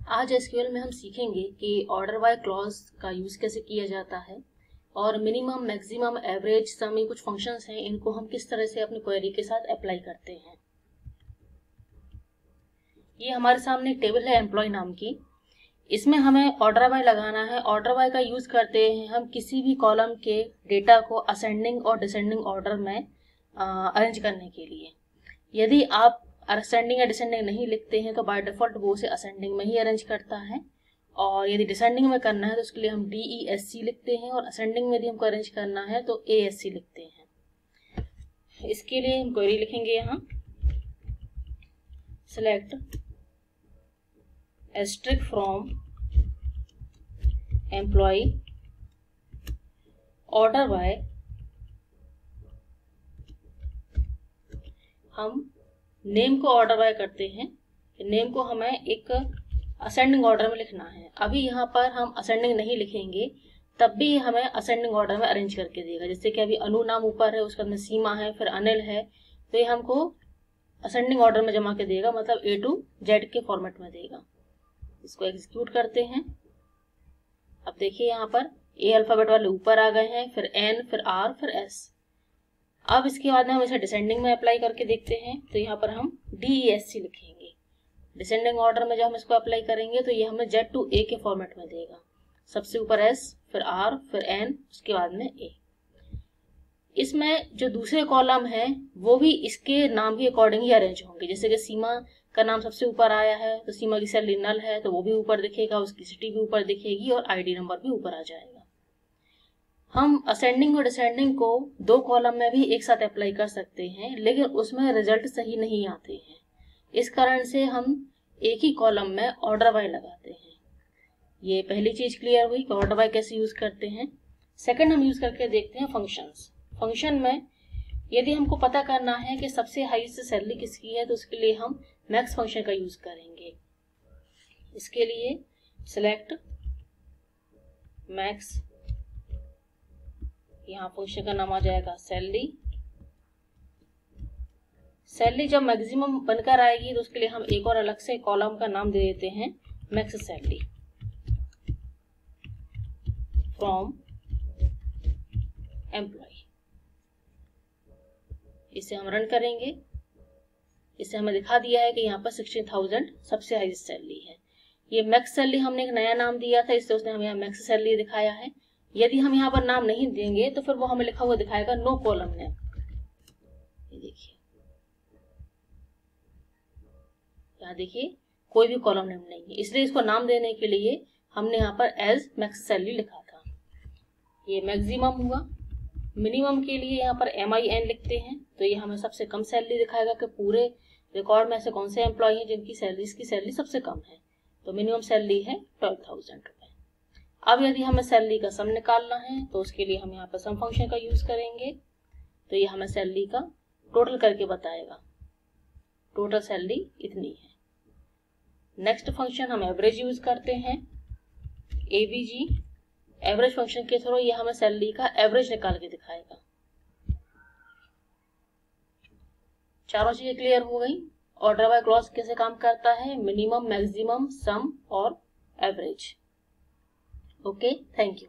आज एसक्यूएल में हम सीखेंगे कि ऑर्डर बाय क्लॉज का यूज कैसे किया जाता है और मिनिमम, मैक्सिमम, एवरेज, सम, ये कुछ फंक्शंस हैं, इनको हम किस तरह से अपनी क्वेरी के साथ अप्लाई करते हैं। ये हमारे सामने एक टेबल है एम्प्लॉय नाम की। इसमें हमें ऑर्डर बाय लगाना है। ऑर्डर बाय का यूज करते हैं हम किसी भी कॉलम के डेटा को असेंडिंग और डिसेंडिंग ऑर्डर में अरेंज करने के लिए। यदि आप असेंडिंग या डिसेंडिंग नहीं लिखते हैं तो बाय डिफॉल्ट वो उसे असेंडिंग में ही अरेंज करता है, और यदि डिसेंडिंग में करना है तो उसके लिए हम DESC लिखते हैं, और असेंडिंग में यदि हमको अरेंज करना है तो ASC लिखते हैं। इसके लिए हम क्वेरी लिखेंगे यहाँ select asterisk from employ order by. हम नेम को ऑर्डर बाय करते हैं। नेम को हमें एक असेंडिंग ऑर्डर में लिखना है। अभी यहाँ पर हम असेंडिंग नहीं लिखेंगे, तब भी हमें असेंडिंग ऑर्डर में अरेंज करके देगा। जैसे कि अभी अनु नाम ऊपर है, उसके बाद में सीमा है, फिर अनिल है, तो ये हमको असेंडिंग ऑर्डर में जमा के देगा, मतलब A to Z के फॉर्मेट में देगा। इसको एग्जीक्यूट करते हैं। अब देखिए यहाँ पर A अल्फाबेट वाले ऊपर आ गए हैं, फिर N, फिर R, फिर S। अब इसके बाद में हम इसे डिसेंडिंग में अप्लाई करके देखते हैं, तो यहाँ पर हम DESC लिखेंगे। डिसेंडिंग ऑर्डर में जब हम इसको अप्लाई करेंगे तो ये हमें Z to A के फॉर्मेट में देगा। सबसे ऊपर S, फिर R, फिर N, उसके बाद में A। इसमें जो दूसरे कॉलम है वो भी इसके नाम के अकॉर्डिंग ही अरेंज होंगे। जैसे कि सीमा का नाम सबसे ऊपर आया है तो सीमा की सैलरी नल है तो वो भी ऊपर दिखेगा, उसकी सिटी भी ऊपर दिखेगी और ID नंबर भी ऊपर आ जाएगा। हम असेंडिंग और डिसेंडिंग को दो कॉलम में भी एक साथ अप्लाई कर सकते हैं, लेकिन उसमें रिजल्ट सही नहीं आते हैं। इस कारण से हम एक ही कॉलम में ऑर्डर बाय लगाते हैं। ये पहली चीज क्लियर हुई कि ऑर्डर बाय कैसे यूज करते हैं। सेकंड हम यूज करके देखते हैं फंक्शंस। फंक्शन में यदि हमको पता करना है कि सबसे हाईएस्ट सैलरी किसकी है तो उसके लिए हम मैक्स फंक्शन का यूज करेंगे। इसके लिए सिलेक्ट मैक्स, यहाँ फंक्शन का नाम आ जाएगा सैलरी। सैलरी जब मैक्सिमम बनकर आएगी तो उसके लिए हम एक और अलग से कॉलम का नाम दे देते हैं मैक्स सैलरी फ्रॉम एम्प्लॉय। इसे हम रन करेंगे। इसे हमें दिखा दिया है कि यहाँ पर 16,000 सबसे हाईएस्ट सैलरी है। ये मैक्स सैलरी हमने एक नया नाम दिया था, इससे उसने हमें यहाँ मैक्स सैलरी दिखाया है। यदि हम यहाँ पर नाम नहीं देंगे तो फिर वो हमें लिखा हुआ दिखाएगा नो कॉलम नेम। ये देखिए, यहाँ देखिए कोई भी कॉलम नेम नहीं है, इसलिए इसको नाम देने के लिए हमने यहाँ पर एज मैक्स सैलरी लिखा था। ये मैक्सिमम हुआ। मिनिमम के लिए यहाँ पर MIN लिखते हैं, तो ये हमें सबसे कम सैलरी दिखाएगा कि पूरे रिकॉर्ड में ऐसे कौन से एम्प्लॉय हैं जिनकी सैलरी सबसे कम है। तो मिनिमम सैलरी है 12,000 रुपए। अब यदि हमें सैलरी का सम निकालना है तो उसके लिए हम यहाँ पर सम फंक्शन का यूज करेंगे। तो ये हमें सैलरी का टोटल करके बताएगा, टोटल सैलरी इतनी है। नेक्स्ट फंक्शन हम एवरेज यूज करते हैं, AVG। एवरेज फंक्शन के थ्रू ये हमें सैलरी का एवरेज निकाल के दिखाएगा। चारों चीजें क्लियर हो गई। ऑर्डर बाय क्लॉज कैसे काम करता है, मिनिमम, मैक्सिमम, सम और एवरेज। Okay, thank you.